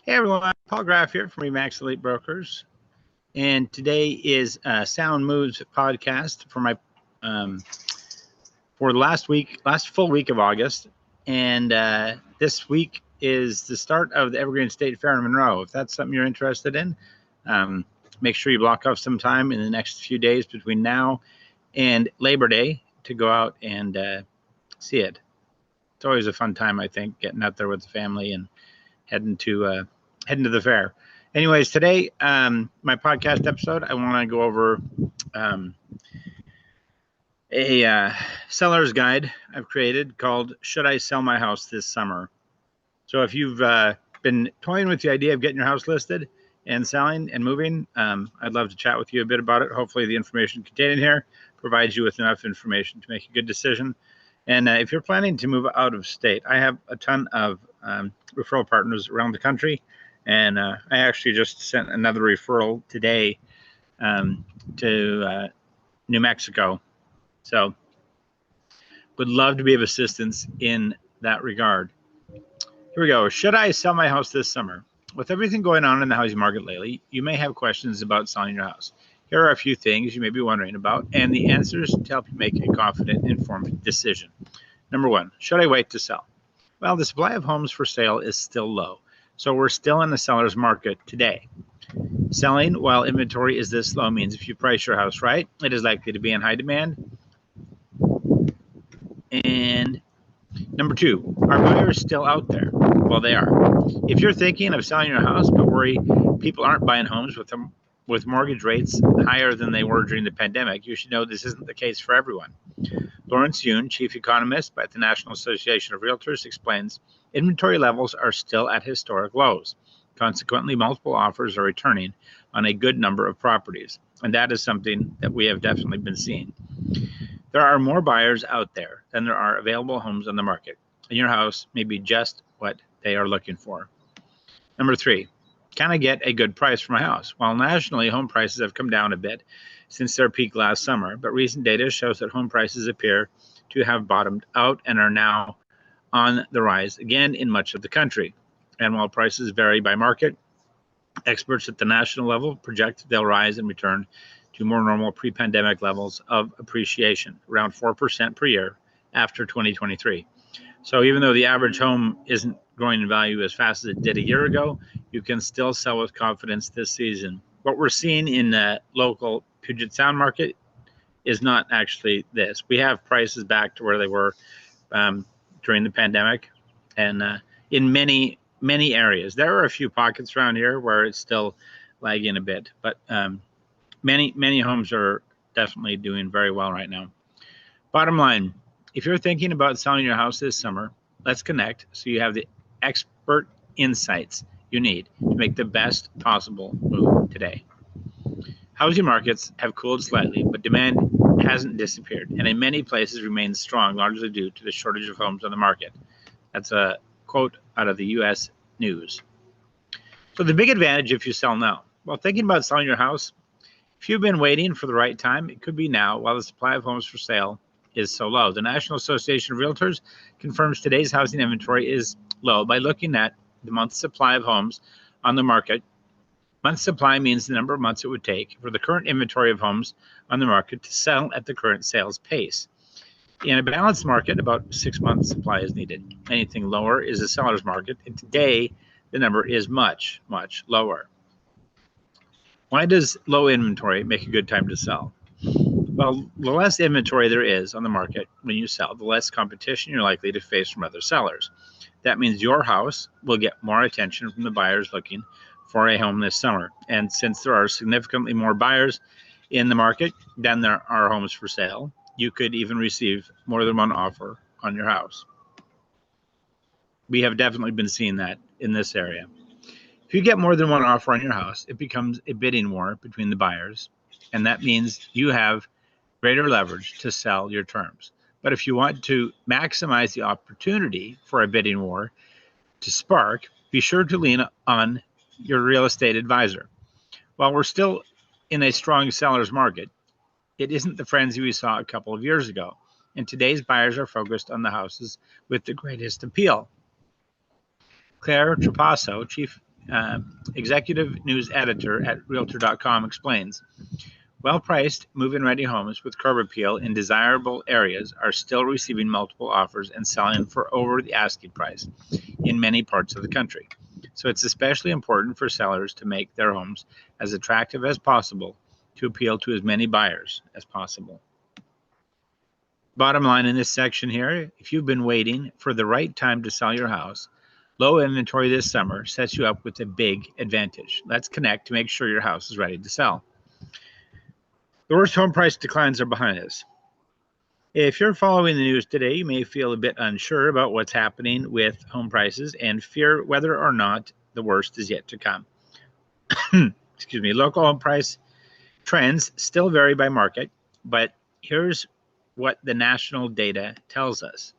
Hey everyone, Paul Graff here from Remax Elite Brokers, and today is Sound Moves podcast for my for the last full week of August, and this week is the start of the Evergreen State Fair in Monroe. If that's something you're interested in, um, make sure you block off some time in the next few days between now and Labor Day to go out and see it. It's always a fun time, I think, getting out there with the family and heading to the fair. Anyways, today, my podcast episode, I want to go over um, a seller's guide I've created called "Should I Sell My House This Summer?" So if you've been toying with the idea of getting your house listed and selling and moving, I'd love to chat with you a bit about it. Hopefully, the information contained in here provides you with enough information to make a good decision. And if you're planning to move out of state, I have a ton of referral partners around the country. And I actually just sent another referral today to New Mexico. So would love to be of assistance in that regard. Here we go. Should I sell my house this summer? With everything going on in the housing market lately, you may have questions about selling your house. Here are a few things you may be wondering about and the answers to help you make a confident, informed decision. Number one, should I wait to sell? Well, the supply of homes for sale is still low, so we're still in the seller's market today. Selling while inventory is this low means if you price your house right, it is likely to be in high demand. And number two, are buyers still out there? Well, they are. If you're thinking of selling your house but worry people aren't buying homes with mortgage rates higher than they were during the pandemic, you should know this isn't the case for everyone. Lawrence Yun, chief economist at the National Association of Realtors, explains inventory levels are still at historic lows. Consequently, multiple offers are returning on a good number of properties, and that is something that we have definitely been seeing. There are more buyers out there than there are available homes on the market, and your house may be just what they are looking for. Number three, can I get a good price for my house? While nationally, home prices have come down a bit since their peak last summer, but recent data shows that home prices appear to have bottomed out and are now on the rise again in much of the country. And while prices vary by market, experts at the national level project they'll rise and return to more normal pre-pandemic levels of appreciation, around 4% per year after 2023. So even though the average home isn't growing in value as fast as it did a year ago, you can still sell with confidence this season. What we're seeing in the local Puget Sound market is not actually this. We have prices back to where they were during the pandemic, and in many areas. There are a few pockets around here where it's still lagging a bit, but many homes are definitely doing very well right now. Bottom line, if you're thinking about selling your house this summer, let's connect so you have the expert insights you need to make the best possible move today. Housing markets have cooled slightly, but demand hasn't disappeared, and in many places remains strong, largely due to the shortage of homes on the market. That's a quote out of the U.S. News. So the big advantage if you sell now. Well, thinking about selling your house, if you've been waiting for the right time, it could be now while the supply of homes for sale is so low. The National Association of Realtors confirms today's housing inventory is low by looking at the month supply of homes on the market. Month supply means the number of months it would take for the current inventory of homes on the market to sell at the current sales pace. In a balanced market, about 6 months supply is needed. Anything lower is a seller's market, and today the number is much lower. Why does low inventory make a good time to sell? Well, the less inventory there is on the market when you sell, the less competition you're likely to face from other sellers. That means your house will get more attention from the buyers looking for a home this summer. And since there are significantly more buyers in the market than there are homes for sale, you could even receive more than one offer on your house. We have definitely been seeing that in this area. If you get more than one offer on your house, it becomes a bidding war between the buyers, and that means you have greater leverage to sell your terms. But if you want to maximize the opportunity for a bidding war to spark, be sure to lean on your real estate advisor. While we're still in a strong seller's market, it isn't the frenzy we saw a couple of years ago, and today's buyers are focused on the houses with the greatest appeal. Claire Trapasso, chief executive news editor at Realtor.com, explains, well-priced, move-in-ready homes with curb appeal in desirable areas are still receiving multiple offers and selling for over the asking price in many parts of the country. So it's especially important for sellers to make their homes as attractive as possible to appeal to as many buyers as possible. Bottom line in this section here, if you've been waiting for the right time to sell your house, low inventory this summer sets you up with a big advantage. Let's connect to make sure your house is ready to sell. The worst home price declines are behind us. If you're following the news today, you may feel a bit unsure about what's happening with home prices and fear whether or not the worst is yet to come. Excuse me. Local home price trends still vary by market, but here's what the national data tells us.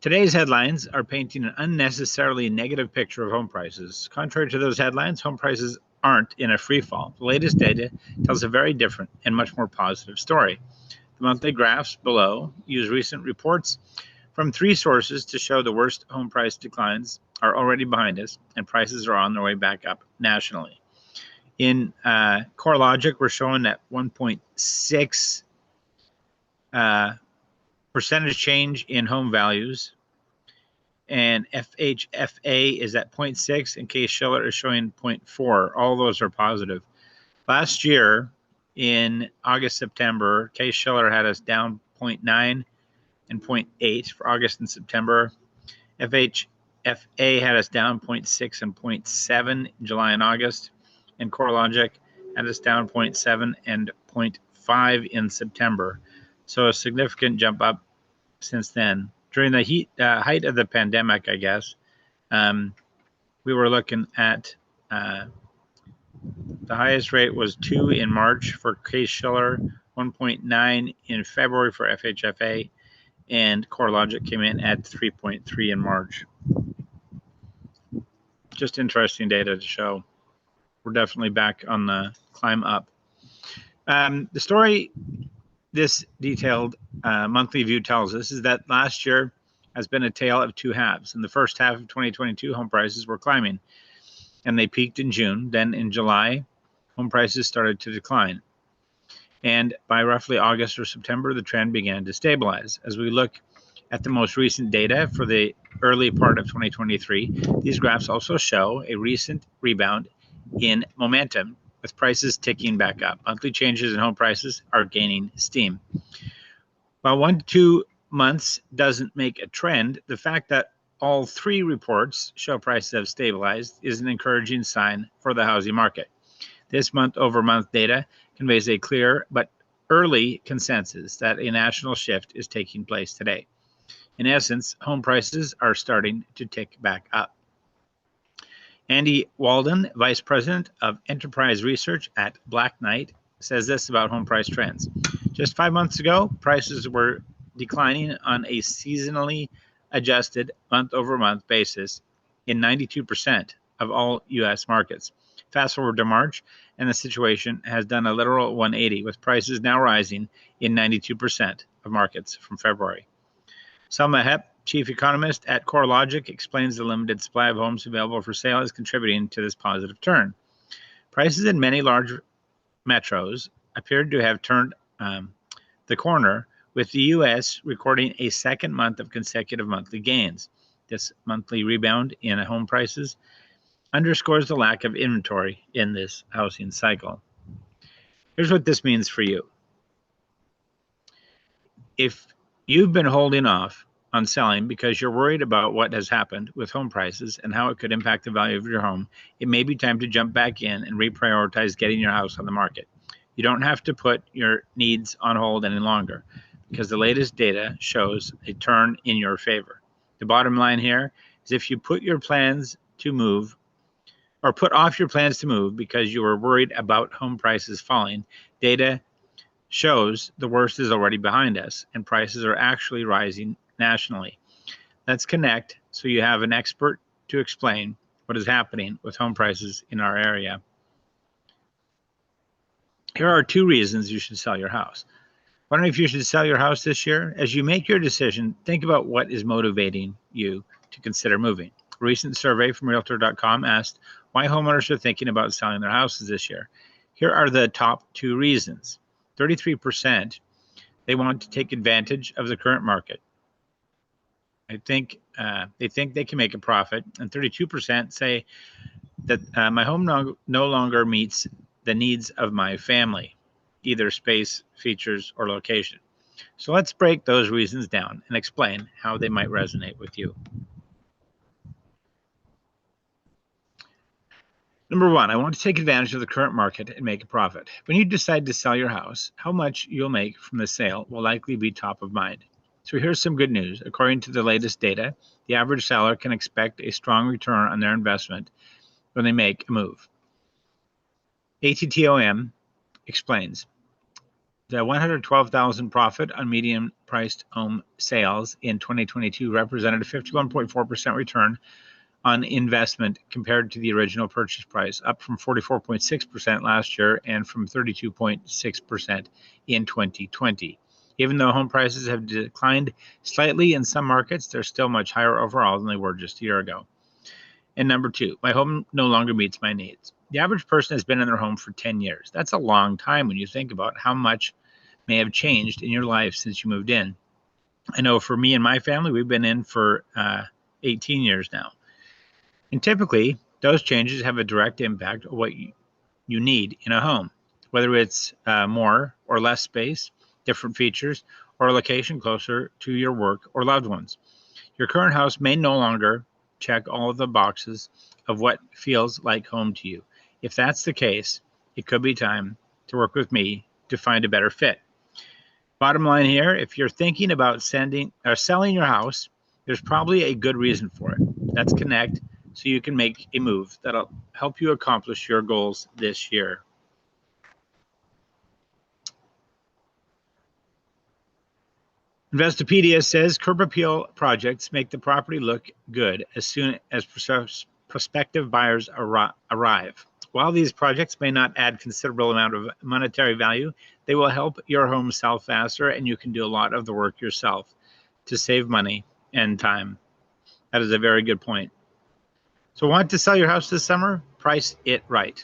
Today's headlines are painting an unnecessarily negative picture of home prices. Contrary to those headlines, home prices aren't in a free fall. The latest data tells a very different and much more positive story. The monthly graphs below use recent reports from 3 sources to show the worst home price declines are already behind us and prices are on their way back up nationally. In CoreLogic, we're showing that 1.6 percentage change in home values, and FHFA is at 0.6, and Case-Shiller is showing 0.4. All those are positive. Last year, in August, September, Case-Shiller had us down 0.9 and 0.8 for August and September. FHFA had us down 0.6 and 0.7 in July and August, and CoreLogic had us down 0.7 and 0.5 in September. So a significant jump up since then. During the height of the pandemic, I guess, we were looking at the highest rate was 2 in March for Case-Shiller, 1.9 in February for FHFA, and CoreLogic came in at 3.3 in March. Just interesting data to show. We're definitely back on the climb up. The story this detailed monthly view tells us is that last year has been a tale of 2 halves. In the first half of 2022, home prices were climbing, and they peaked in June. Then in July, home prices started to decline. And by roughly August or September, the trend began to stabilize. As we look at the most recent data for the early part of 2023, these graphs also show a recent rebound in momentum, with prices ticking back up. Monthly changes in home prices are gaining steam. While 1 to 2 months doesn't make a trend, the fact that all 3 reports show prices have stabilized is an encouraging sign for the housing market. This month-over-month data conveys a clear but early consensus that a national shift is taking place today. In essence, home prices are starting to tick back up. Andy Walden, Vice President of Enterprise Research at Black Knight, says this about home price trends. Just 5 months ago, prices were declining on a seasonally adjusted month-over-month basis in 92% of all U.S. markets. Fast forward to March, and the situation has done a literal 180, with prices now rising in 92% of markets from February. Selma Hepp, chief economist at CoreLogic, explains the limited supply of homes available for sale is contributing to this positive turn. Prices in many large metros appeared to have turned the corner, with the U.S. recording a second month of consecutive monthly gains. This monthly rebound in home prices underscores the lack of inventory in this housing cycle. Here's what this means for you. If you've been holding off on selling because you're worried about what has happened with home prices and how it could impact the value of your home, it may be time to jump back in and reprioritize getting your house on the market. You don't have to put your needs on hold any longer, because the latest data shows a turn in your favor. The bottom line here is, if you put your plans to move or put off your plans to move because you were worried about home prices falling, data shows the worst is already behind us and prices are actually rising nationally. Let's connect so you have an expert to explain what is happening with home prices in our area. Here are 2 reasons you should sell your house. Wondering if you should sell your house this year? As you make your decision, think about what is motivating you to consider moving. A recent survey from Realtor.com asked why homeowners are thinking about selling their houses this year. Here are the top 2 reasons. 33%, they want to take advantage of the current market. They think they can make a profit, and 32% say that my home no longer meets the needs of my family, either space, features, or location. So let's break those reasons down and explain how they might resonate with you. Number 1, I want to take advantage of the current market and make a profit. When you decide to sell your house, how much you'll make from the sale will likely be top of mind. So here's some good news. According to the latest data, the average seller can expect a strong return on their investment when they make a move. ATTOM explains the 112,000 profit on median-priced home sales in 2022 represented a 51.4% return on investment compared to the original purchase price, up from 44.6% last year and from 32.6% in 2020. Even though home prices have declined slightly in some markets, they're still much higher overall than they were just a year ago. And number 2, my home no longer meets my needs. The average person has been in their home for 10 years. That's a long time when you think about how much may have changed in your life since you moved in. I know for me and my family, we've been in for 18 years now. And typically, those changes have a direct impact on what you need in a home, whether it's more or less space, different features, or a location closer to your work or loved ones. Your current house may no longer check all of the boxes of what feels like home to you. If that's the case, it could be time to work with me to find a better fit. Bottom line here, if you're thinking about selling your house, there's probably a good reason for it. Let's connect so you can make a move that'll help you accomplish your goals this year. Investopedia says curb appeal projects make the property look good as soon as prospective buyers arrive. While these projects may not add considerable amount of monetary value, they will help your home sell faster, and you can do a lot of the work yourself to save money and time. That is a very good point. So want to sell your house this summer? Price it right.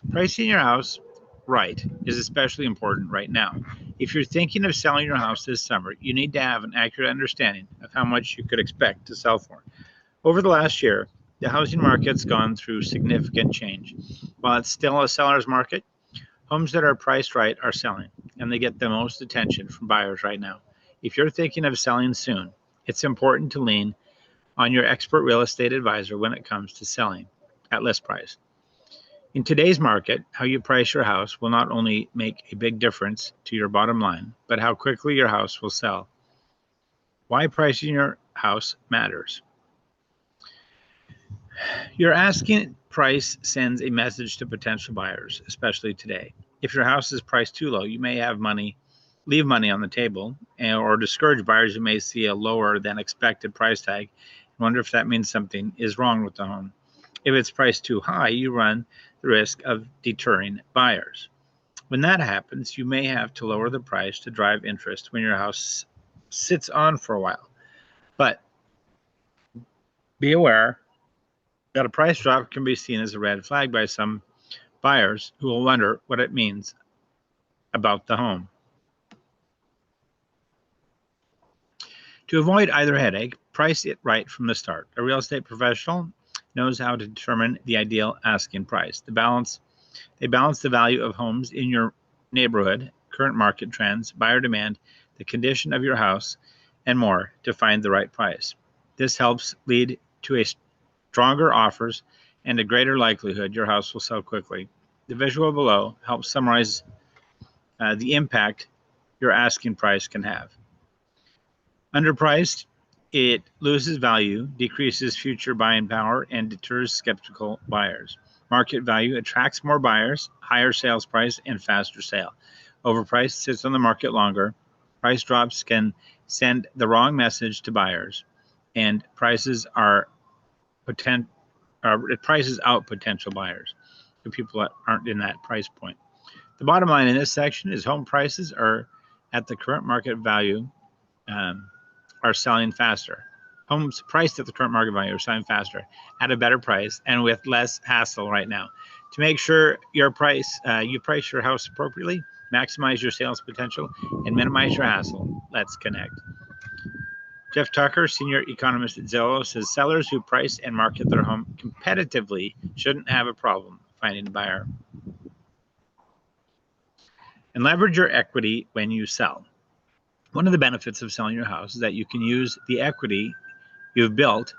Pricing your house right is especially important right now. If you're thinking of selling your house this summer, you need to have an accurate understanding of how much you could expect to sell for. Over the last year, the housing market's gone through significant change. While it's still a seller's market, homes that are priced right are selling, and they get the most attention from buyers right now. If you're thinking of selling soon, it's important to lean on your expert real estate advisor when it comes to selling at list price. In today's market, how you price your house will not only make a big difference to your bottom line, but how quickly your house will sell. Why pricing your house matters. Your asking price sends a message to potential buyers, especially today. If your house is priced too low, you may leave money on the table, or discourage buyers who may see a lower than expected price tag and wonder if that means something is wrong with the home. If it's priced too high, you run the risk of deterring buyers. When that happens, you may have to lower the price to drive interest when your house sits on for a while. But be aware that a price drop can be seen as a red flag by some buyers who will wonder what it means about the home. To avoid either headache, price it right from the start. A real estate professional knows how to determine the ideal asking price. They balance the value of homes in your neighborhood, current market trends, buyer demand, the condition of your house, and more to find the right price. This helps lead to a stronger offers and a greater likelihood your house will sell quickly. The visual below helps summarize the impact your asking price can have. Underpriced, it loses value, decreases future buying power, and deters skeptical buyers. Market value attracts more buyers, higher sales price, and faster sale. Overpriced sits on the market longer. Price drops can send the wrong message to buyers, and prices out potential buyers, the people that aren't in that price point. The bottom line in this section is home prices are at the current market value are selling faster. Homes priced at the current market value are selling faster at a better price and with less hassle right now. To make sure you price your house appropriately, maximize your sales potential, and minimize your hassle, let's connect. Jeff Tucker, senior economist at Zillow, says sellers who price and market their home competitively shouldn't have a problem finding a buyer. And leverage your equity when you sell. One of the benefits of selling your house is that you can use the equity you've built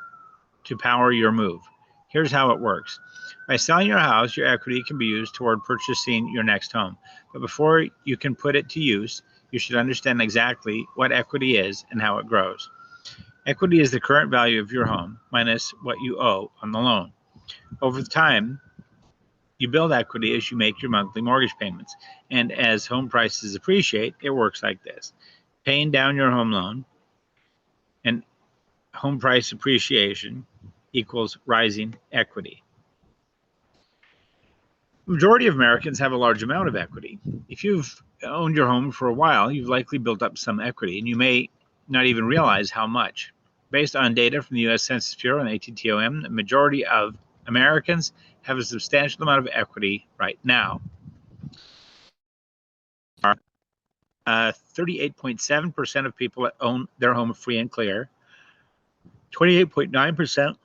to power your move. Here's how it works. By selling your house, your equity can be used toward purchasing your next home. But before you can put it to use, you should understand exactly what equity is and how it grows. Equity is the current value of your home minus what you owe on the loan. Over time, you build equity as you make your monthly mortgage payments. And as home prices appreciate, it works like this. Paying down your home loan and home price appreciation equals rising equity. The majority of Americans have a large amount of equity. If you've owned your home for a while, you've likely built up some equity, and you may not even realize how much. Based on data from the U.S. Census Bureau and ATTOM, the majority of Americans have a substantial amount of equity right now. 38.7% of people own their home free and clear. 28.9%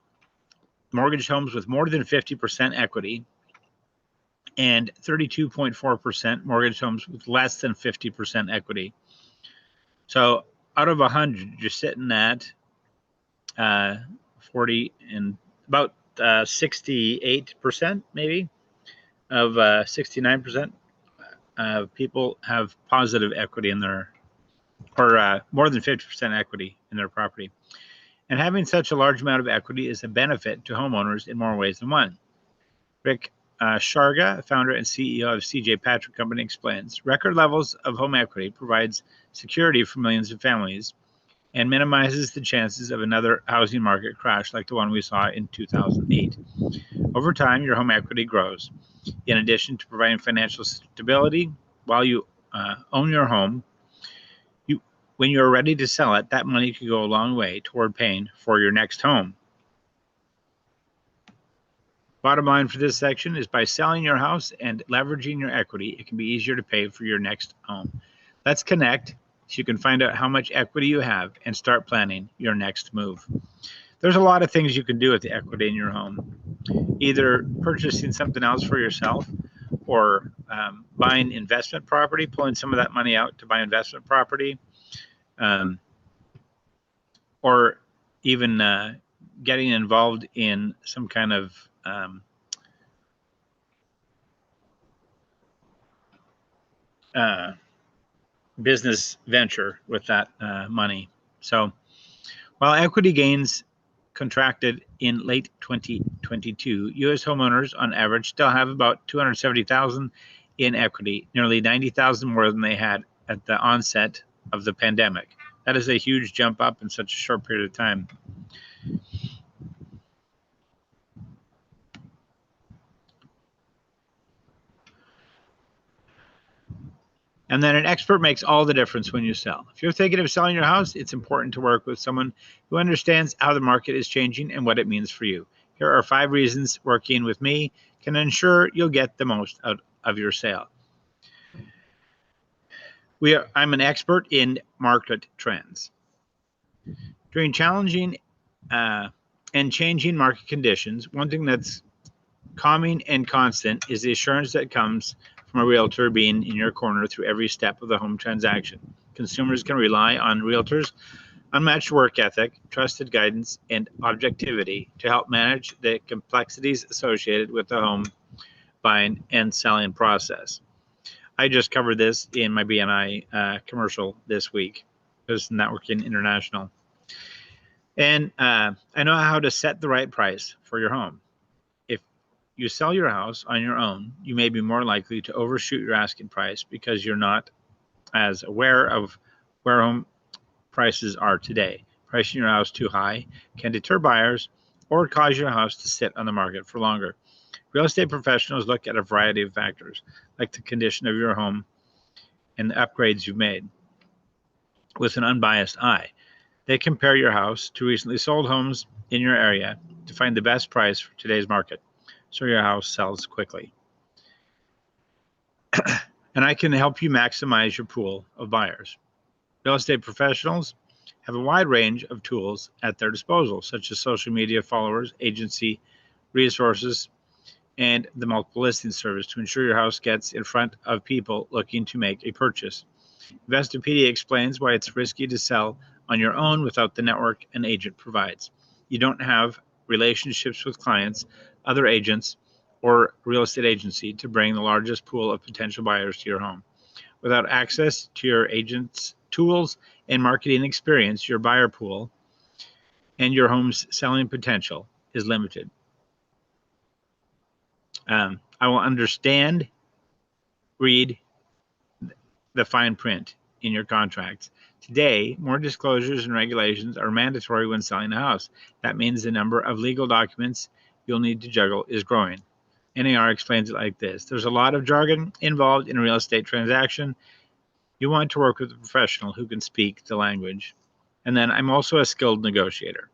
mortgage homes with more than 50% equity, and 32.4% mortgage homes with less than 50% equity. So out of 100, you're sitting at 40 and about 68% maybe of 69% of people have positive equity in their, or more than 50% equity in their property. And having such a large amount of equity is a benefit to homeowners in more ways than one. Rick Sharga, founder and CEO of CJ Patrick Company, explains, record levels of home equity provides security for millions of families and minimizes the chances of another housing market crash like the one we saw in 2008. Over time, your home equity grows. In addition to providing financial stability while you own your home, when you're ready to sell it, that money can go a long way toward paying for your next home. Bottom line for this section is by selling your house and leveraging your equity, it can be easier to pay for your next home. Let's connect so you can find out how much equity you have and start planning your next move. There's a lot of things you can do with the equity in your home. Either purchasing something else for yourself or buying investment property, pulling some of that money out to buy investment property, or even getting involved in some kind of business venture with that money. So while equity gains contracted in late 2022, U.S. homeowners on average still have about $270,000 in equity, nearly $90,000 more than they had at the onset of the pandemic. That is a huge jump up in such a short period of time. And then an expert makes all the difference when you sell. If you're thinking of selling your house, it's important to work with someone who understands how the market is changing and what it means for you. Here are 5 reasons working with me can ensure you'll get the most out of your sale. I'm an expert in market trends. During challenging and changing market conditions, one thing that's calming and constant is the assurance that comes from a realtor being in your corner through every step of the home transaction. Consumers can rely on realtors' unmatched work ethic, trusted guidance, and objectivity to help manage the complexities associated with the home buying and selling process. I just covered this in my BNI commercial this week. It was Networking International. And I know how to set the right price for your home. If you sell your house on your own, you may be more likely to overshoot your asking price because you're not as aware of where home prices are today. Pricing your house too high can deter buyers or cause your house to sit on the market for longer. Real estate professionals look at a variety of factors, like the condition of your home and the upgrades you've made, with an unbiased eye. They compare your house to recently sold homes in your area to find the best price for today's market, so your house sells quickly. And I can help you maximize your pool of buyers. Real estate professionals have a wide range of tools at their disposal, such as social media followers, agency resources, and the multiple listing service to ensure your house gets in front of people looking to make a purchase. Investopedia explains why it's risky to sell on your own without the network an agent provides. You don't have relationships with clients, other agents, or real estate agency to bring the largest pool of potential buyers to your home. Without access to your agent's tools and marketing experience, your buyer pool and your home's selling potential is limited. I will understand, read the fine print in your contracts. Today, more disclosures and regulations are mandatory when selling a house. That means the number of legal documents you'll need to juggle is growing. NAR explains it like this. There's a lot of jargon involved in a real estate transaction. You want to work with a professional who can speak the language. And then I'm also a skilled negotiator.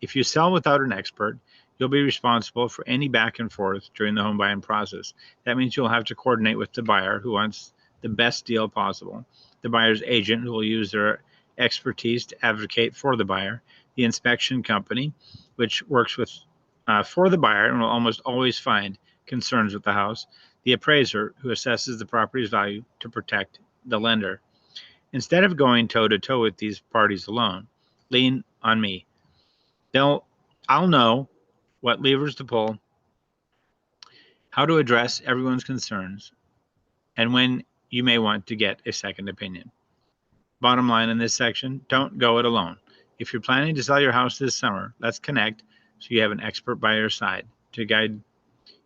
If you sell without an expert, you'll be responsible for any back and forth during the home buying process. That means you'll have to coordinate with the buyer who wants the best deal possible, the buyer's agent who will use their expertise to advocate for the buyer, the inspection company, which works with for the buyer and will almost always find concerns with the house, the appraiser who assesses the property's value to protect the lender. Instead of going toe-to-toe with these parties alone, lean on me. I'll know what levers to pull, how to address everyone's concerns, and when you may want to get a second opinion. Bottom line in this section, don't go it alone. If you're planning to sell your house this summer, let's connect so you have an expert by your side to guide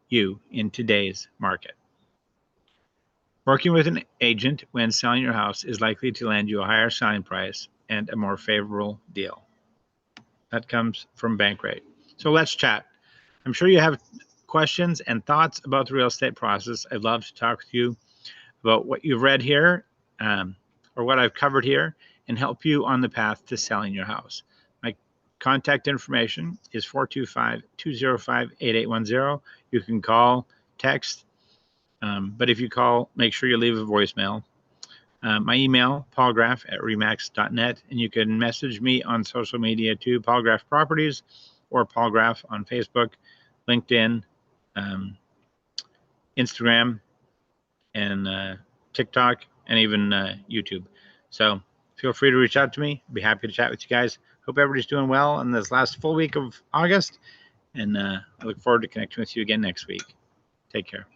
you in today's market. Working with an agent when selling your house is likely to land you a higher selling price and a more favorable deal. That comes from Bankrate. So let's chat. I'm sure you have questions and thoughts about the real estate process. I'd love to talk with you about what you've read here or what I've covered here and help you on the path to selling your house. My contact information is 425-205-8810. You can call, text, but if you call, make sure you leave a voicemail. My email, paulgraff@remax.net, and you can message me on social media too, Paul Graff Properties or Paul Graff on Facebook, LinkedIn, Instagram, and TikTok, and even YouTube. So feel free to reach out to me. I'd be happy to chat with you guys. Hope everybody's doing well in this last full week of August, and I look forward to connecting with you again next week. Take care.